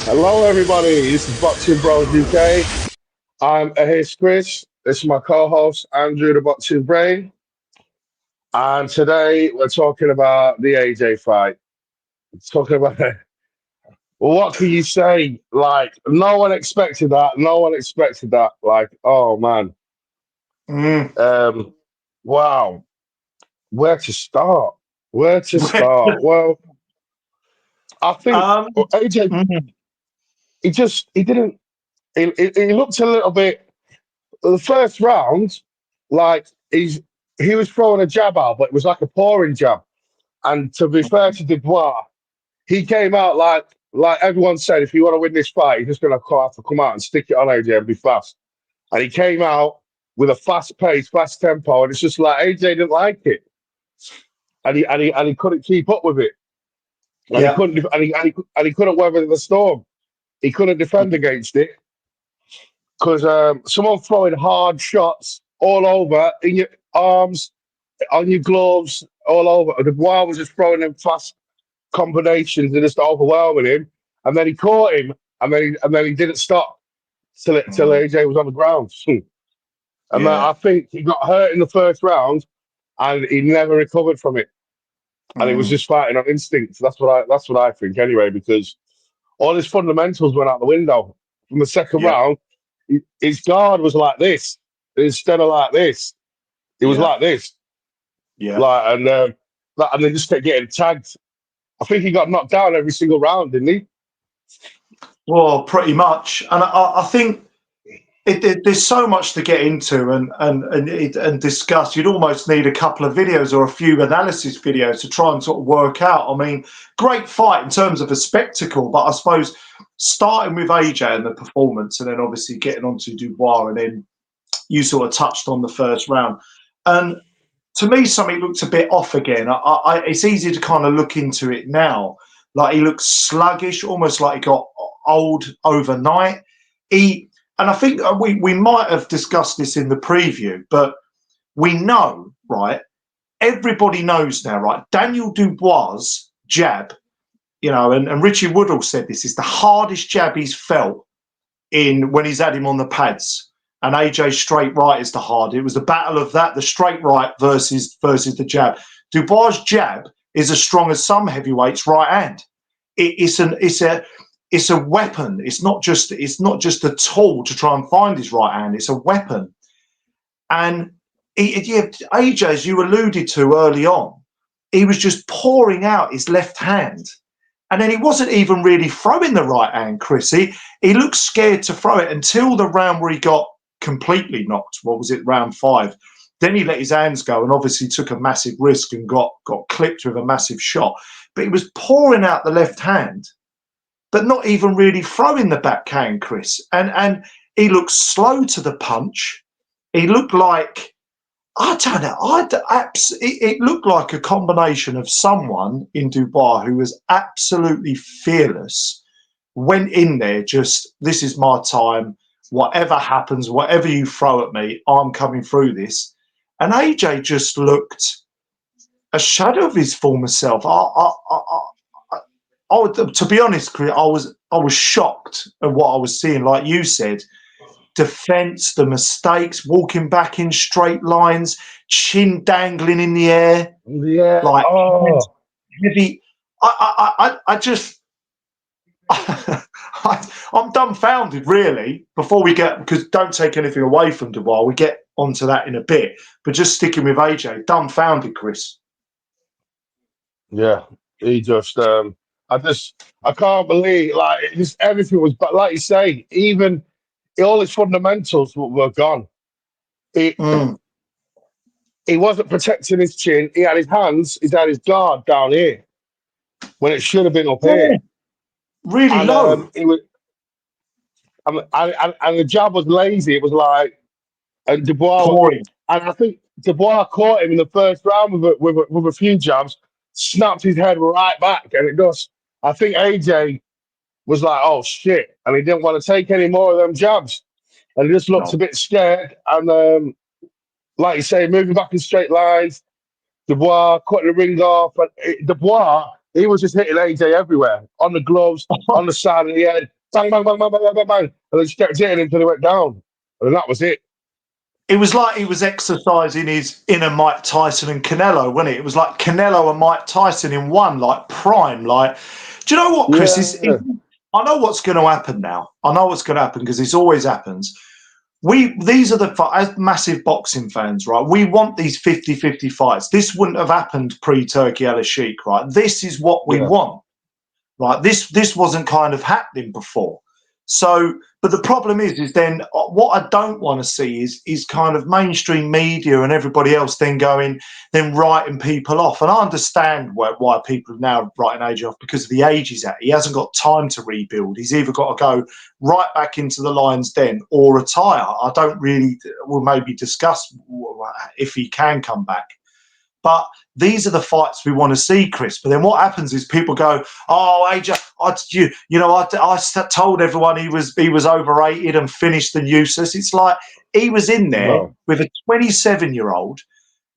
Hello, everybody. This is Boxing Bros UK. I'm here's Chris. This is my co-host Andrew, the Boxing Brain, and today we're talking about the AJ fight. Talking about what can you say? Like, no one expected that. No one expected that. Like, oh man, Mm. wow. Where to start? Where to start? Well, I think AJ. mm, He didn't. He looked a little bit. The first round, like he was throwing a jab out, but it was like a pouring jab. And to be fair to Dubois, he came out like everyone said, if you want to win this fight, you're just gonna have to come out and stick it on AJ and be fast. And he came out with a fast pace, fast tempo, and it's just like AJ didn't like it, and he couldn't keep up with it, and he yeah, couldn't and he couldn't weather the storm. He couldn't defend against it because someone throwing hard shots all over in your arms, on your gloves, all over. Dubois was just throwing them fast combinations and just overwhelming him. And then he caught him, and then he didn't stop till AJ was on the ground. And then yeah. I think he got hurt in the first round, and he never recovered from it. And he was Mm. just fighting on instinct. That's what I think anyway, because all his fundamentals went out the window. From the second Yeah, round, his guard was like this instead of like this. It was yeah, like this, yeah. like and they just kept getting tagged. I think he got knocked down every single round, didn't he? Well, pretty much. And I think there's so much to get into and discuss. You'd almost need a couple of videos or a few analysis videos to try and sort of work out. I mean, great fight in terms of a spectacle, but I suppose starting with AJ and the performance, and then obviously getting on to Dubois, and then you sort of touched on the first round. And to me, something looks a bit off again. It's easy to kind of look into it now. Like he looks sluggish, almost like he got old overnight. And I think we might have discussed this in the preview, but we know, right? Everybody knows now, right? Daniel Dubois' jab, and Richie Woodall said this is the hardest jab he's felt in when he's had him on the pads. And AJ's straight right is the hard. It was the battle of that, the straight right versus the jab. Dubois' jab is as strong as some heavyweights' right hand. It's a weapon. It's not just a tool to try and find his right hand. It's a weapon. And AJ, as you alluded to early on, he was just pouring out his left hand. And then he wasn't even really throwing the right hand, Chris. He looked scared to throw it until the round where he got completely knocked. What was it, round 5? Then he let his hands go and obviously took a massive risk and got clipped with a massive shot. But he was pouring out the left hand, but not even really throwing the backhand, Chris. And he looked slow to the punch. He looked like, I don't know, it looked like a combination of someone in Dubai who was absolutely fearless, went in there just, this is my time, whatever happens, whatever you throw at me, I'm coming through this. And AJ just looked a shadow of his former self. To be honest, Chris, I was shocked at what I was seeing. Like you said, defense, the mistakes, walking back in straight lines, chin dangling in the air, Yeah. like heavy. I just, I'm dumbfounded, really. Before we get, because don't take anything away from Dubois, we get onto that in a bit. But just sticking with AJ, dumbfounded, Chris. Yeah. He just I can't believe, like, just everything was, but like you say, even all his fundamentals were gone. He he wasn't protecting his chin. He had his guard down here when it should have been up here. Really And low. he was and the jab was lazy. It was like, and Pouring. and I think Dubois caught him in the first round with a few jabs, snapped his head right back, and it just, I think AJ was like, oh shit, and he didn't want to take any more of them jabs. and he just looked No. a bit scared. And like you say, moving back in straight lines. Dubois cutting the ring off. And Dubois, he was just hitting AJ everywhere on the gloves, on the side of the head, bang, bang, bang, bang, bang, bang, bang, bang. And then just kept hitting him until he went down. And that was it. It was like he was exercising his inner Mike Tyson and Canelo, wasn't it? It was like Canelo and Mike Tyson in one, like prime. Like, do you know what, Chris? Yeah. I know what's going to happen now. I know what's going to happen because this always happens. These are as massive boxing fans, right? We want these 50-50 fights. This wouldn't have happened pre-Turkey Al Sheikh, right? This is what we want, right? This wasn't kind of happening before. So, but the problem is then what I don't want to see is kind of mainstream media and everybody else then writing people off. And I understand why people are now writing AJ off because of the age he's at. He hasn't got time to rebuild. He's either got to go right back into the lion's den or retire. I don't really, we'll maybe discuss if he can come back. But these are the fights we want to see, Chris. But then what happens is people go, "Oh, AJ, I told everyone he was overrated and finished and useless." It's like he was in there with a 27-year-old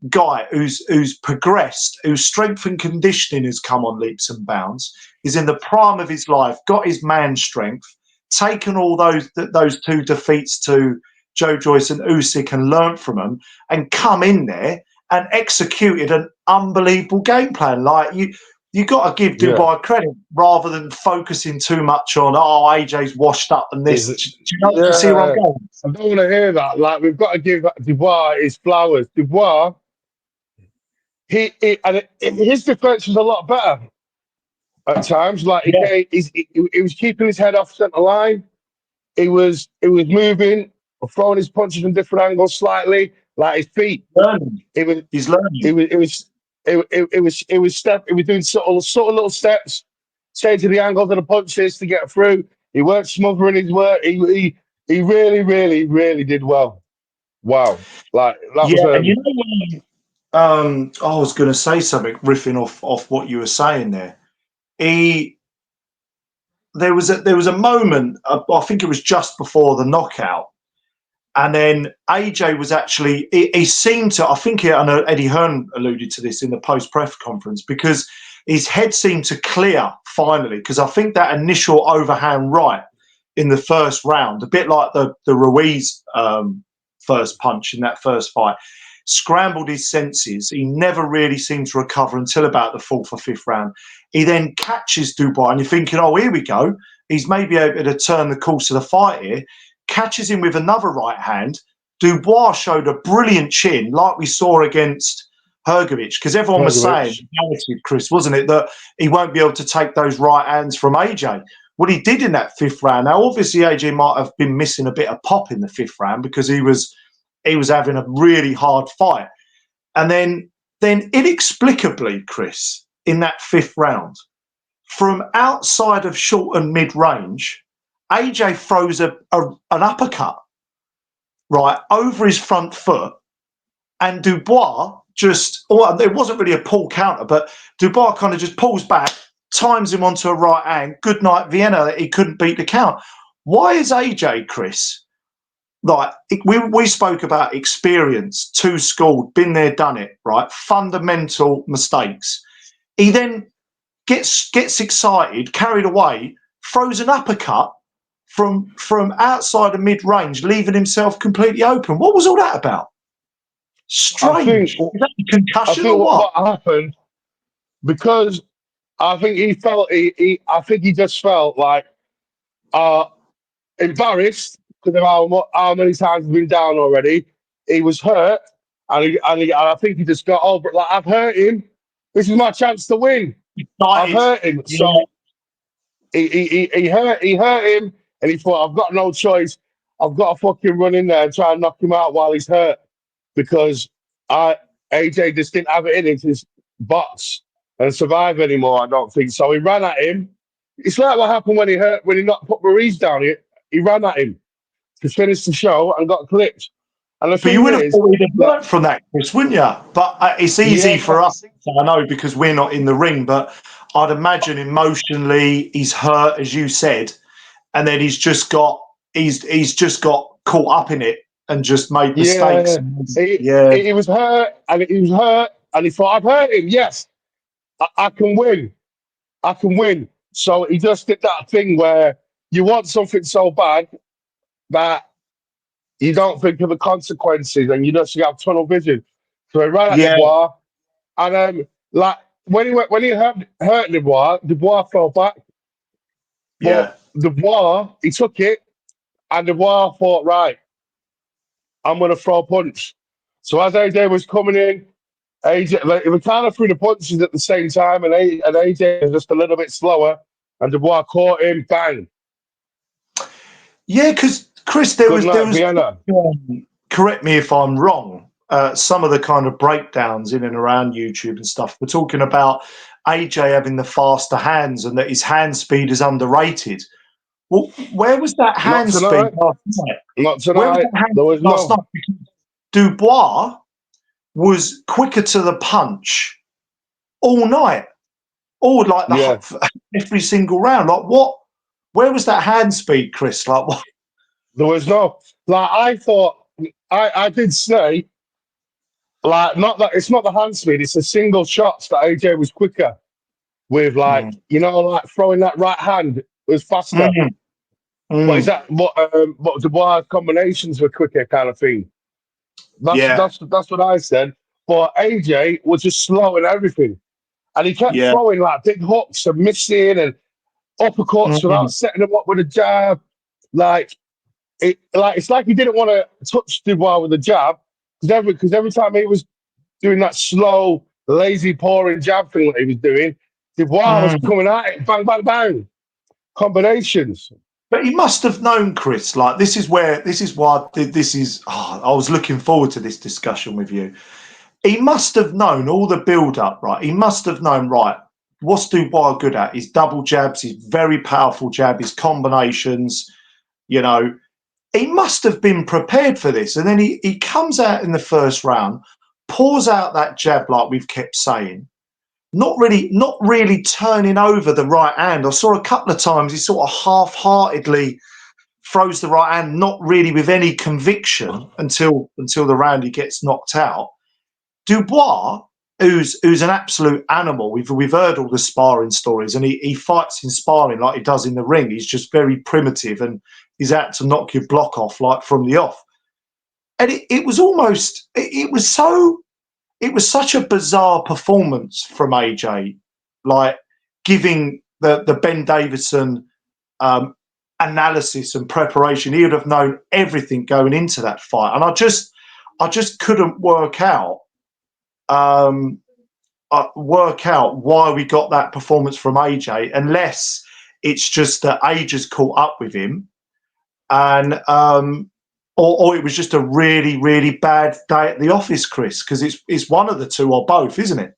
guy who's progressed, whose strength and conditioning has come on leaps and bounds. He's in the prime of his life, got his man strength, taken all those two defeats to Joe Joyce and Usyk and learnt from them, and come in there and executed an unbelievable game plan. Like you got to give Dubai credit rather than focusing too much on AJ's washed up and this. Do you know what see where I'm going? I don't want to hear that. Like we've got to give Dubois his flowers. Dubois, his defense was a lot better at times. Like he was keeping his head off centre line. He was moving, throwing his punches from different angles slightly. Like his feet, he's learning. It was doing subtle little steps, changing the angles of the punches to get through. He weren't smothering his work. He really, really, really did well. Wow, like that was. And you know, I was going to say something, riffing off what you were saying there. There was a moment. I think it was just before the knockout. And then AJ was actually, he seemed to, I think I know Eddie Hearn alluded to this in the post-press conference, because his head seemed to clear finally, because I think that initial overhand right in the first round, a bit like the Ruiz first punch in that first fight, scrambled his senses. He never really seemed to recover until about the fourth or fifth round. He then catches Dubois, and you're thinking, oh, here we go. He's maybe able to turn the course of the fight here. Catches him with another right hand. Dubois showed a brilliant chin, like we saw against Hrgovic, because everyone was saying, Chris, wasn't it, that he won't be able to take those right hands from AJ. What he did in that fifth round, now obviously AJ might have been missing a bit of pop in the fifth round because he was having a really hard fight. And then inexplicably, Chris, in that fifth round, from outside of short and mid-range, AJ throws an uppercut, right, over his front foot, and Dubois it wasn't really a pull counter, but Dubois kind of just pulls back, times him onto a right hand, good night Vienna, that he couldn't beat the count. Why is AJ, Chris, like, we spoke about experience, too schooled, been there, done it, right, fundamental mistakes. He then gets excited, carried away, throws an uppercut from outside of mid-range, leaving himself completely open. What was all that about? Strange. Is that a concussion or what? What happened? Because I think he felt I think he just felt like embarrassed because of how many times he's been down already. He was hurt, and I think he just got over it. Like, I've hurt him. This is my chance to win. I've hurt him. Yeah. So he hurt him. And he thought, I've got no choice. I've got to fucking run in there and try and knock him out while he's hurt, because AJ just didn't have it in his box and survive anymore. I don't think so. He ran at him. It's like what happened when he knocked put Ruiz down. He ran at him to finish the show and got clipped. And but you would have learned from that, Chris, wouldn't you? But it's easy for us. I know, because we're not in the ring, but I'd imagine emotionally he's hurt, as you said. And then he's just got caught up in it and just made mistakes. Yeah, he was hurt, and he thought, I've hurt him. Yes, I can win. I can win. So he just did that thing where you want something so bad that you don't think of the consequences, and you just have tunnel vision. So he ran at Yeah, Dubois, and like when he hurt Dubois, Dubois fell back, yeah. but Dubois he took it, and Dubois thought, right, I'm going to throw a punch. So as AJ was coming in, AJ like, it was kind of threw the punches at the same time, and AJ was just a little bit slower, and Dubois caught him, bang. Yeah, because Chris, there Good night, was Vienna. correct me if I'm wrong. Some of the kind of breakdowns in and around YouTube and stuff, we're talking about AJ having the faster hands and that his hand speed is underrated. Well, where was that Not hand speed tonight. last night? Not Where was tonight. that hand There was speed last no. night? Because Dubois was quicker to the punch all night, all like Yeah, every single round. Like what? Where was that hand speed, Chris? Like what? there was no. Like I thought, I did say, like not that it's not the hand speed. It's the single shots that AJ was quicker with. Like Mm, like throwing that right hand was faster. mm, But is mm. that what Dubois combinations were quicker kind of thing? That's Yeah, that's that's what I said. But AJ was just slow in everything, and he kept yeah. throwing like big hooks and missing and uppercuts without Mm, setting them up with a jab. Like it's like he didn't want to touch Dubois with a jab because every time he was doing that slow, lazy, pouring jab thing that he was doing, Dubois was mm. coming at it, bang, bang, bang, combinations. But he must have known, Chris. Like this is why this is. Oh, I was looking forward to this discussion with you. He must have known all the build up, right? He must have known, right? What's Dubois good at? His double jabs, his very powerful jab, his combinations. You know, he must have been prepared for this. And then he comes out in the first round, pours out that jab like we've kept saying, not really turning over the right hand. I saw a couple of times he sort of half-heartedly throws the right hand, not really with any conviction until the round he gets knocked out. Dubois, who's an absolute animal, we've heard all the sparring stories, and he fights in sparring like he does in the ring. He's just very primitive, and he's out to knock your block off like from the off. And it was almost it was such a bizarre performance from AJ, like giving the Ben Davison analysis and preparation. He would have known everything going into that fight, and I just couldn't work out why we got that performance from AJ, unless it's just that age has caught up with him, and or it was just a really bad day at the office, Chris, because it's one of the two or both, isn't it?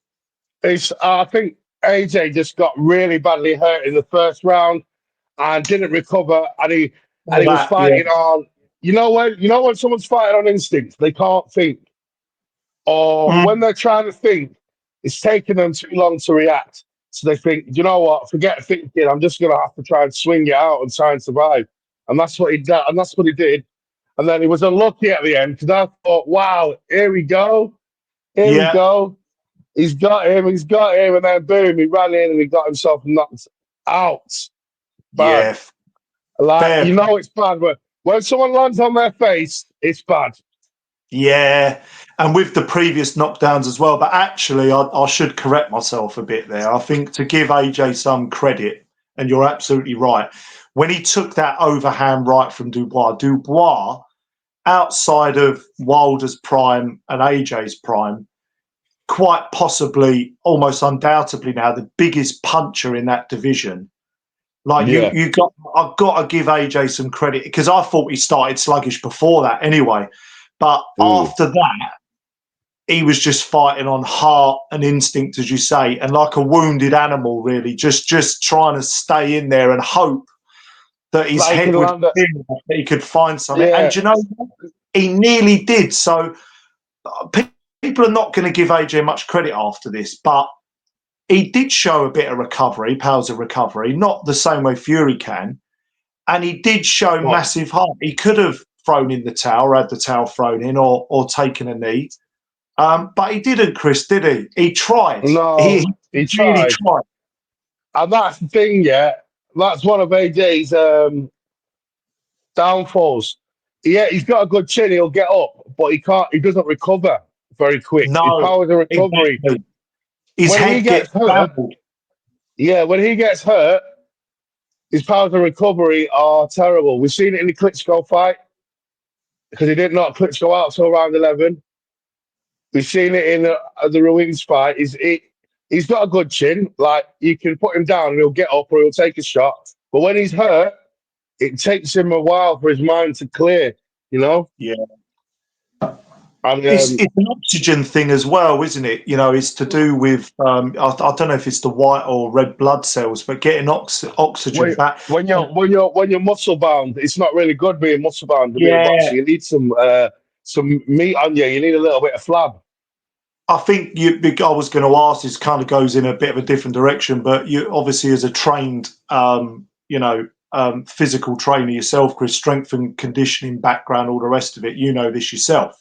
I think AJ just got really badly hurt in the first round and didn't recover, and All he was that, yeah. fighting on. You know when someone's fighting on instinct, they can't think, or when Mm, they're trying to think, it's taking them too long to react. So they think, you know what? Forget thinking. I'm just gonna have to try and swing it out and try and survive. And that's what he did. And that's what he did. And then he was unlucky at the end because I thought, wow, here we go, here we yeah, go. He's got him, and then boom, he ran in and he got himself knocked out. Bad. yeah. Like Fair. it's bad, but when someone lands on their face, it's bad. Yeah, and with the previous knockdowns as well. But actually, I should correct myself a bit there. I think to give AJ some credit, and you're absolutely right, when he took that overhand right from Dubois, outside of Wilder's prime and AJ's prime, quite possibly, almost undoubtedly now, the biggest puncher in that division. Like Yeah. I've got to give AJ some credit because I thought he started sluggish before that anyway. But Mm. after that, he was just fighting on heart and instinct, as you say, and like a wounded animal, really, just trying to stay in there and hope that his Like he head can would land it. clear, that he could find something. Yeah. And you know, he nearly did. So people are not going to give AJ much credit after this, but he did show a bit of recovery, powers of recovery, not the same way Fury can. And he did show But massive heart. He could have thrown in the towel, or had the towel thrown in, or taken a knee. But he didn't, Chris, did he? He tried. No, He he really tried. tried. And that's the thing, yeah. That's one of AJ's downfalls. Yeah, he's got a good chin, he'll get up, but he doesn't recover very quick. His No, powers of recovery. exactly. His When he head gets gets hurt, scrambled. yeah, when he gets hurt, his powers of recovery are terrible. We've seen it in the Klitschko fight because he did not Klitschko out till round 11. We've seen it in the Ruiz fight. He's got a good chin. Like, you can put him down and he'll get up or he'll take a shot. But when he's hurt, it takes him a while for his mind to clear, you know? Yeah. And It's an oxygen thing as well, isn't it? You know, it's to do with I don't know if it's the white or red blood cells, but getting oxygen when, back. when you're muscle bound, it's not really good being muscle bound to be a Yeah, boxer. You need some meat on you. You need a little bit of flab. I think I was going to ask. This kind of goes in a bit of a different direction, but you obviously, as a trained, physical trainer yourself, Chris, strength and conditioning background, all the rest of it, you know this yourself.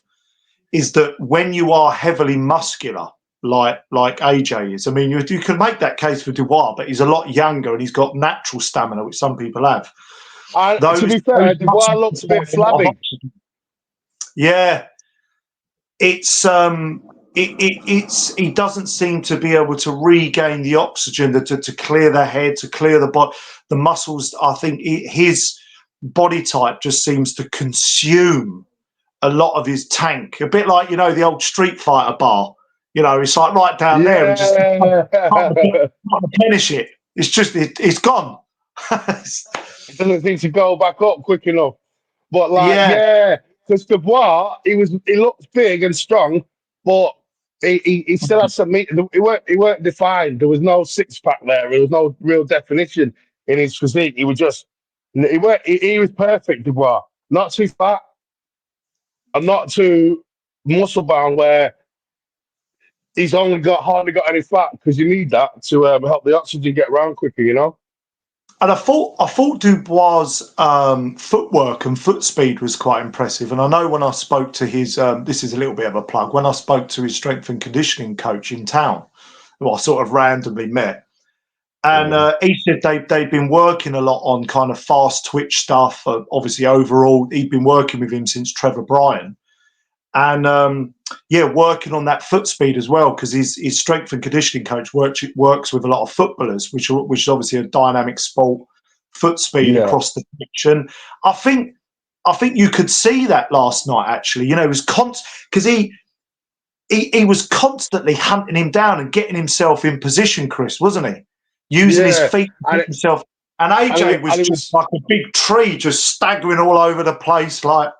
Is that when you are heavily muscular, like AJ is? I mean, you can make that case for Dubois, but he's a lot younger and he's got natural stamina, which some people have. And to Those be fair, Dubois muscles looks a bit require a lot of flabby. oxygen. Yeah, it's he doesn't seem to be able to regain the oxygen to clear the head, to clear the body, the muscles. I think his body type just seems to consume a lot of his tank, a bit like, you know, the old Street Fighter bar. You know, it's like right down there and just Yeah. can't replenish it. It's just it's gone. It doesn't seem to go back up quick enough. But like, Yeah. yeah, because Dubois, he looked big and strong, but he still had some meat. He weren't defined. There was no six pack there. There was no real definition in his physique. He was perfect, Dubois. Not too fat and not too muscle bound where he's hardly got any fat, because you need that to help the oxygen get around quicker, you know? And I thought Dubois' footwork and foot speed was quite impressive. And I know when I spoke to his, this is a little bit of a plug, when I spoke to his strength and conditioning coach in town, who I sort of randomly met, and he said they've been working a lot on kind of fast twitch stuff. Obviously, overall, he'd been working with him since Trevor Bryan. And working on that foot speed as well, because his strength and conditioning coach works with a lot of footballers, which is obviously a dynamic sport, foot speed Yeah. across the pitch. And I think you could see that last night. Actually, you know, it was because he was constantly hunting him down and getting himself in position, Chris, wasn't he? Using his Yeah. feet to And put himself. And AJ was just like a big tree, just staggering all over the place, like.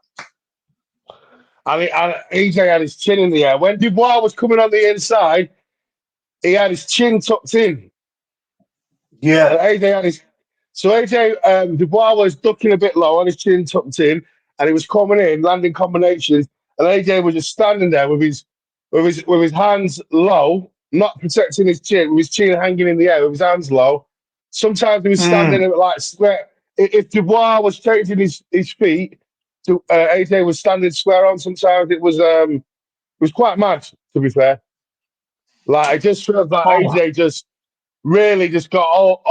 And AJ had his chin in the air. When Dubois was coming on the inside, he had his chin tucked in. Yeah. And AJ Dubois was ducking a bit low on his chin tucked in, and he was coming in, landing combinations. And AJ was just standing there with his hands low, not protecting his chin, with his chin hanging in the air, with his hands low. Sometimes he was standing like square. If Dubois was changing his feet, AJ was standing square on. Sometimes it was quite mad, to be fair. Like, I just feel like AJ just really just got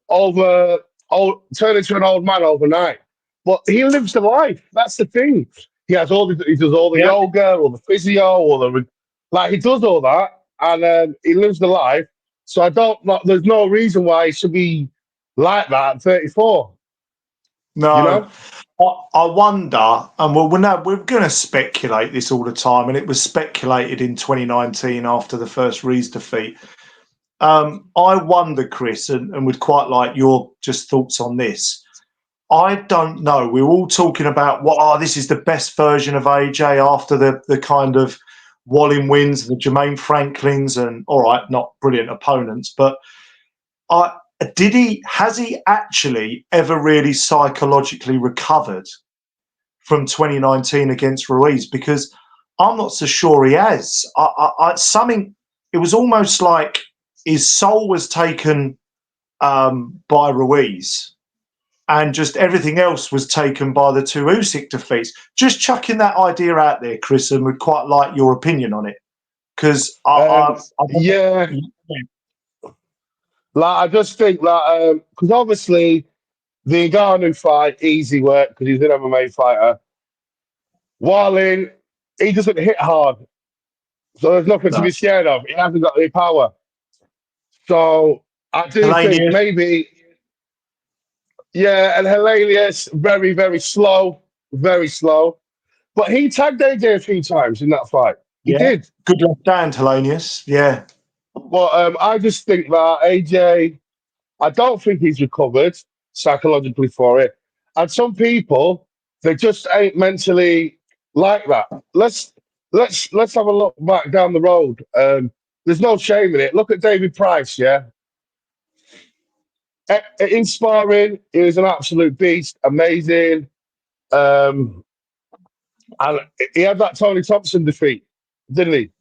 turned into an old man overnight. But he lives the life. That's the thing. He does all the Yeah. yoga, or the physio, he does all that, and he lives the life. So there's no reason why he should be like that at 34. No, You know? I wonder, and we're going to speculate this all the time, and it was speculated in 2019 after the first Rees defeat. I wonder, Chris, and would quite like your just thoughts on this. I don't know. We're all talking about this is the best version of AJ after the kind of Wallin wins, the Jermaine Franklins, and all right, not brilliant opponents, but has he actually ever really psychologically recovered from 2019 against Ruiz? Because I'm not so sure he has. It was almost like his soul was taken by Ruiz, and just everything else was taken by the two Usyk defeats. Just chucking that idea out there, Chris, and would quite like your opinion on it, because Yeah, like I just think that because obviously the Ngannou fight, easy work because he's an MMA fighter. Wallin, he doesn't hit hard, so there's nothing to no. be scared of. He hasn't got any power. So I do think Helenius, maybe, yeah, and Hilarious, very, very slow, very slow. But he tagged AJ a few times in that fight. He yeah, did. good left hand, Helenius, yeah. But I just think that AJ, I don't think he's recovered psychologically for it. And some people, they just ain't mentally like that. Let's have a look back down the road. There's no shame in it. Look at David Price, yeah. In sparring, he was an absolute beast, amazing. Um, and he had that Tony Thompson defeat, didn't he?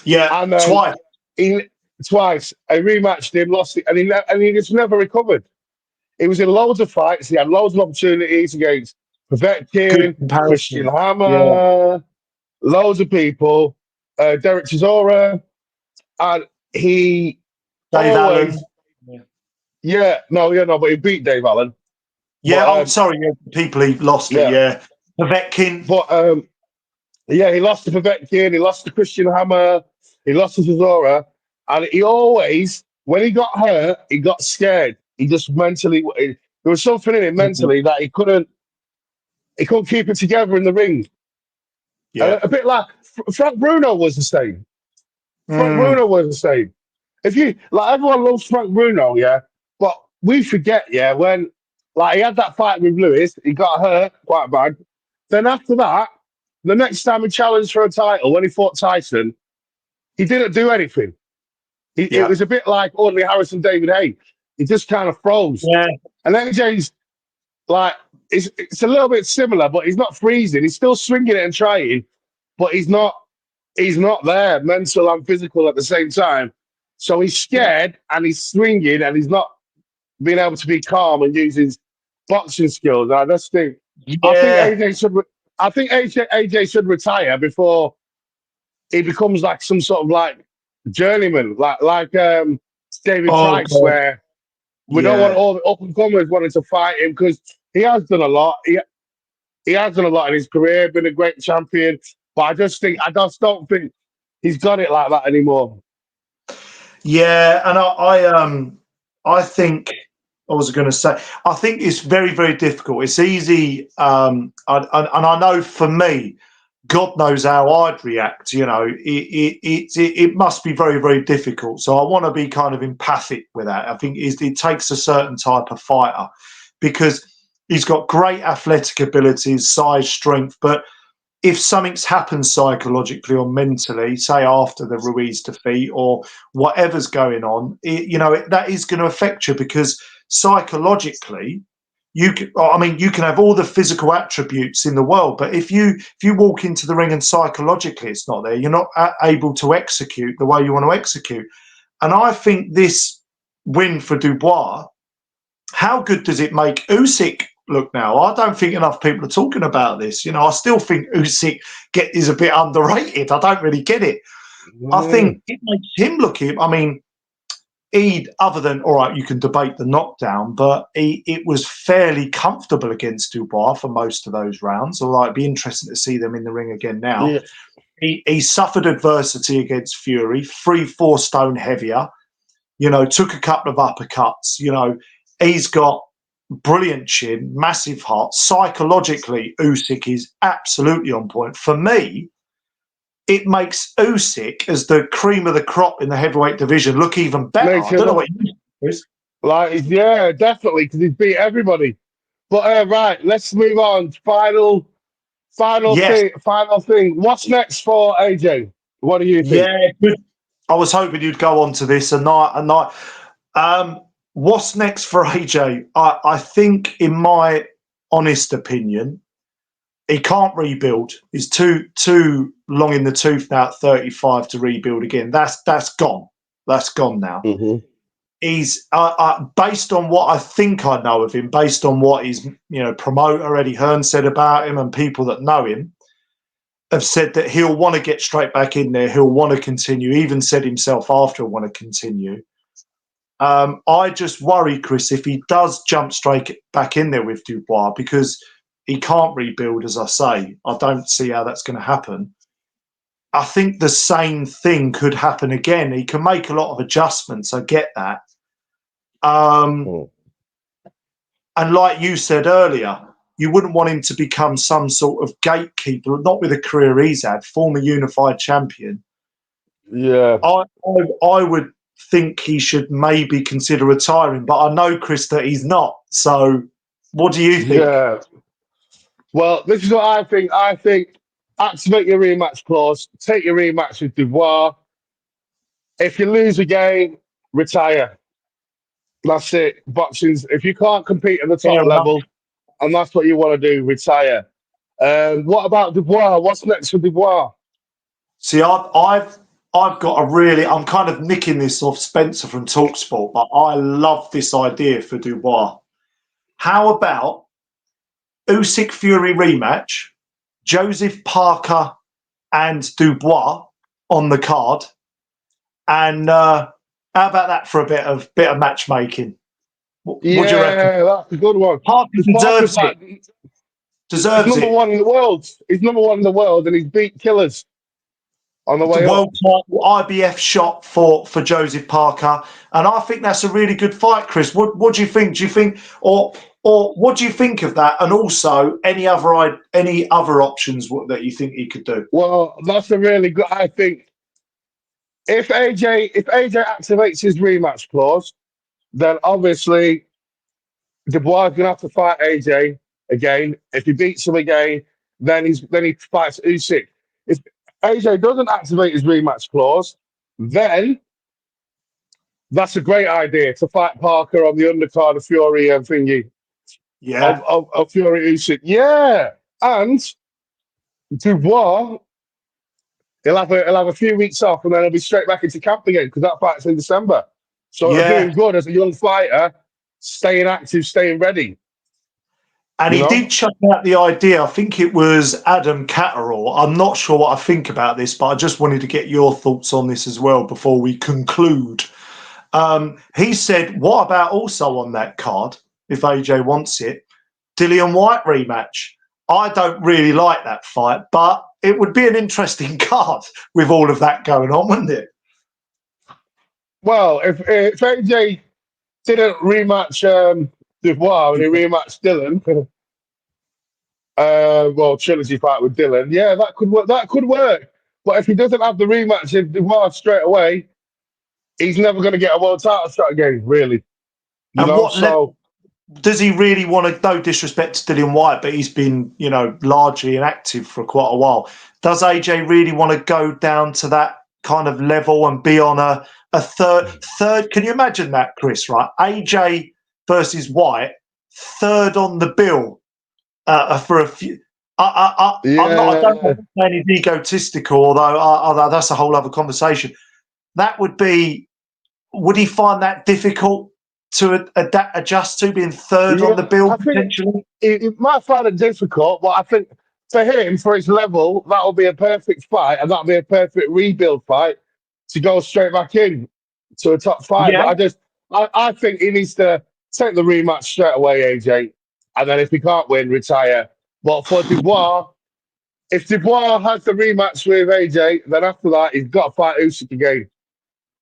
Yeah, And then twice. he twice, I rematched him, lost it, and he just never recovered. He was in loads of fights. He had loads of opportunities against Good Povetkin, Christian comparison. Yeah, Hammer, loads of people, Derek Chisora, and he Dave Allen. always, but he beat Dave Allen. Yeah, But oh, sorry, yeah, people he lost it, yeah, yeah. Povetkin. but yeah, he lost to Povetkin, he lost to Christian Hammer, he lost to Chisora, and he always, when he got hurt, he got scared. He just mentally, there was something in him mentally that he couldn't keep it together in the ring. Yeah. A bit like Frank Bruno was the same. Frank Mm, Bruno was the same. If you like, everyone loves Frank Bruno, yeah, but we forget, yeah, when like he had that fight with Lewis, he got hurt quite bad. Then after that, the next time he challenged for a title when he fought Tyson, he didn't do anything. It yeah. was a bit like Audley Harris and David Haye. He just kind of froze. Yeah. And AJ's like, it's a little bit similar, but he's not freezing. He's still swinging it and trying, but he's not there, mental and physical at the same time. So he's Yeah. scared and he's swinging and he's not being able to be calm and use his boxing skills. I just think, I think Yeah. AJ should, I think AJ should retire before he becomes like some sort of like journeyman, like David Oh, Price, God. where we don't want Yeah. all the up and comers wanting to fight him because he has done a lot. He has done a lot in his career, been a great champion. But I just don't think he's got it like that anymore. Yeah. And I think, what was I going to say? I think it's very, very difficult. It's easy. And I know for me, God knows how I'd react. You know, it must be very, very difficult. So I want to be kind of empathic with that. I think it takes a certain type of fighter because he's got great athletic abilities, size, strength. But if something's happened psychologically or mentally, say after the Ruiz defeat or whatever's going on, that is going to affect you because psychologically, you can have all the physical attributes in the world, but if you walk into the ring and psychologically it's not there, you're not able to execute the way you want to execute. And I think this win for Dubois, how good does it make Usyk look now? I don't think enough people are talking about this. You know, I still think Usyk is a bit underrated. I don't really get it. I Mm. think it makes him look. I mean, other than, all right, you can debate the knockdown, but it was fairly comfortable against Dubois for most of those rounds. Although it'd be interesting to see them in the ring again now. Yeah. He suffered adversity against Fury, 3-4 stone heavier. You know, took a couple of uppercuts. You know, he's got brilliant chin, massive heart. Psychologically, Usyk is absolutely on point. For me, it makes Usyk as the cream of the crop in the heavyweight division look even better. Makes I it don't know look what you think, Chris. like, yeah, definitely, because he's beat everybody. But right, let's move on. Yes, Final thing. What's next for AJ? What do you think? yeah, good. I was hoping you'd go on to this a night. What's next for AJ? I think, in my honest opinion, he can't rebuild. He's too long in the tooth now at 35 to rebuild again. That's gone. That's gone now. Mm-hmm. he's based on what I think I know of him, based on what his promoter Eddie Hearn said about him, and people that know him have said that he'll want to get straight back in there. He'll want to continue. He even said himself after he'll want to continue. I just worry, Chris, if he does jump straight back in there with Dubois, because he can't rebuild, as I say. I don't see how that's going to happen. I think the same thing could happen again. He can make a lot of adjustments. I get that. And like you said earlier, you wouldn't want him to become some sort of gatekeeper, not with the career he's had, former unified champion. Yeah. I would think he should maybe consider retiring, but I know, Chris, that he's not. So what do you think? Yeah. Well, this is what I think. I think activate your rematch clause, take your rematch with Dubois. If you lose a game, retire. That's it. Boxing's, if you can't compete at the top Fair enough. level, and that's what you want to do, retire. What about Dubois? What's next for Dubois? See, I've got a really, I'm kind of nicking this off Spencer from TalkSport, but I love this idea for Dubois. How about Usyk Fury rematch, Joseph Parker and Dubois on the card, and how about that for a bit of matchmaking? What do you reckon? That's a good one. Parker deserves it. He's Deserves number it. one in the world. He's number one in the world, and he's beat killers on the way up. World title IBF shot for Joseph Parker, and I think that's a really good fight, Chris. What do you think? Do you think, or what do you think of that? And also, any other options that you think he could do? Well, that's a really good. I think if AJ activates his rematch clause, then obviously Dubois is gonna have to fight AJ again. If he beats him again, then he fights Usyk. If AJ doesn't activate his rematch clause, then that's a great idea to fight Parker on the undercard of Fury and thingy. Yeah, Of Fury Usyk. Yeah. And Dubois, he'll have a few weeks off and then he'll be straight back into camp again because that fight's in December. So it'll do yeah. him good as a young fighter, staying active, staying ready. And he did chuck out the idea. I think it was Adam Catterall. I'm not sure what I think about this, but I just wanted to get your thoughts on this as well before we conclude. He said, what about also on that card, if AJ wants it, Dillian White rematch? I don't really like that fight, but it would be an interesting card with all of that going on, wouldn't it? Well, if AJ didn't rematch Dubois and he rematched Dylan, trilogy fight with Dylan, yeah, that could work. That could work. But if he doesn't have the rematch with Dubois straight away, he's never going to get a world title shot again, really. Does he really want to, no disrespect to Dillian White, but he's been, largely inactive for quite a while. Does AJ really want to go down to that kind of level and be on a third? Can you imagine that, Chris, right? AJ versus White, third on the bill for a few. I don't want to say anything egotistical, although that's a whole other conversation. That would he find that difficult to adjust to, being third on the bill potentially? It might find it difficult, but I think for him, for his level, that'll be a perfect fight, and that'll be a perfect rebuild fight to go straight back in to a top five. Yeah. But I think he needs to take the rematch straight away, AJ, and then if he can't win, retire. But for Dubois, if Dubois has the rematch with AJ, then after that, he's got to fight Usyk again.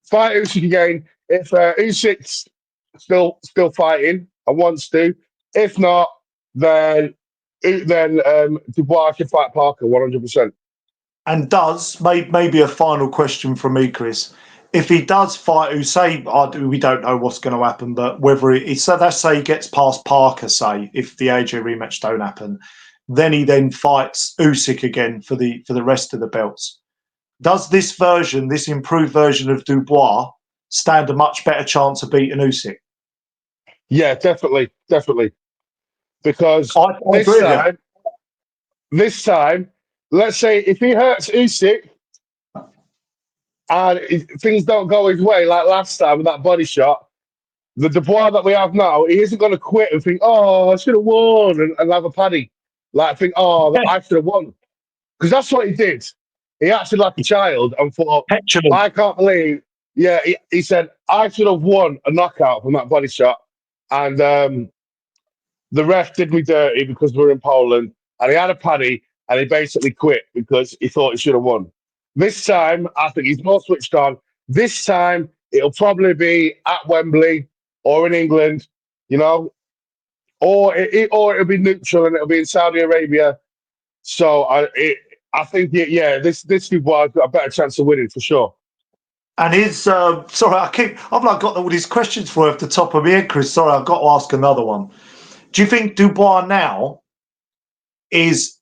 Fight Usyk again. If Usyk's still fighting and wants to, if not, then Dubois can fight Parker 100%. And maybe a final question from me, Chris. If he does fight Usyk, we don't know what's going to happen, but whether let's say he gets past Parker, say if the AJ rematch don't happen, then he fights Usyk again for the rest of the belts. Does this improved version of Dubois, stand a much better chance of beating Usyk? Yeah, definitely. Because this time, let's say if he hurts Usyk and things don't go his way like last time with that body shot, the Dubois that we have now, he isn't going to quit and think, oh, I should have won and have a paddy. Like, think, oh, I should have won. Because that's what he did. He acted like a child and thought, Petulant. I can't believe. Yeah, he said, I should have won a knockout from that body shot. And the ref did me dirty because we're in Poland. And he had a paddy and he basically quit because he thought he should have won. This time, I think he's more switched on. This time, it'll probably be at Wembley or in England, you know, or it'll be neutral and it'll be in Saudi Arabia. So I think this Dubois got a better chance of winning for sure. And his sorry, I've not got all these questions for you off the top of my head, Chris. Sorry, I've got to ask another one. Do you think Dubois now is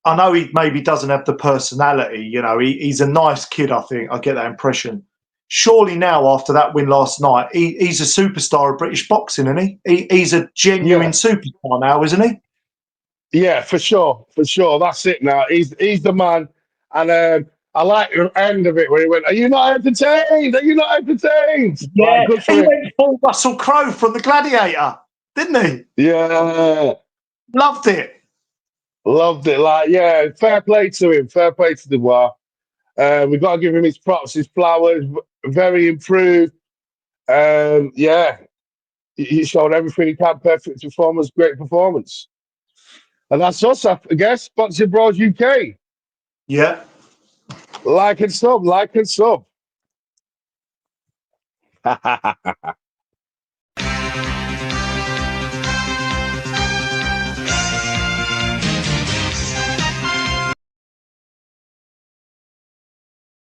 I know he maybe doesn't have the personality, you know, he's a nice kid, I think. I get that impression. Surely now, after that win last night, he's a superstar of British boxing, isn't he? He's a genuine superstar now, isn't he? Yeah, for sure. That's it now. He's the man. And I like the end of it where he went, "Are you not entertained? Are you not entertained?" Yeah, Like, good for he him. went full Russell Crowe from The Gladiator, didn't he? Yeah. Loved it. Loved it. Like, yeah, fair play to him. Fair play to Dubois. We've got to give him his props, his flowers. Very improved. Yeah, he showed everything he can. Perfect performance, great performance. And that's us, I guess. Boxing Bros UK. Yeah. Like and sub.